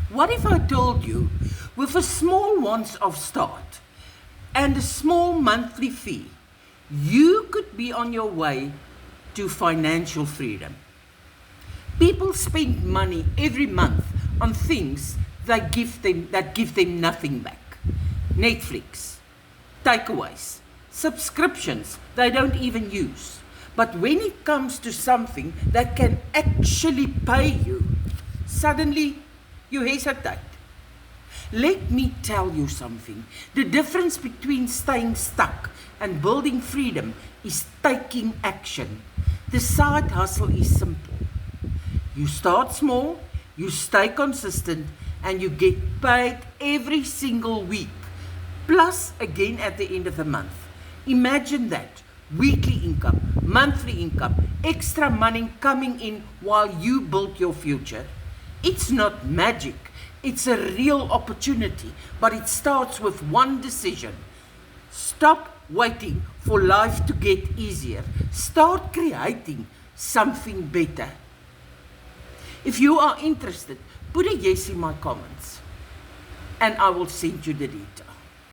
What if I told you, with a small once of start and a small monthly fee, you could be on your way to financial freedom? People spend money every month on things that give them nothing back. Netflix, takeaways, subscriptions they don't even use. But when it comes to something that can actually pay you, suddenly you hesitate. Let me tell you something. The difference between staying stuck and building freedom is taking action. The side hustle is simple. You start small, you stay consistent, and you get paid every single week, plus again at the end of the month. Imagine that. Weekly income, monthly income, extra money coming in while you build your future. It's not magic, it's a real opportunity, but it starts with one decision. Stop waiting for life to get easier. Start creating something better. If you are interested, put a yes in my comments and I will send you the details.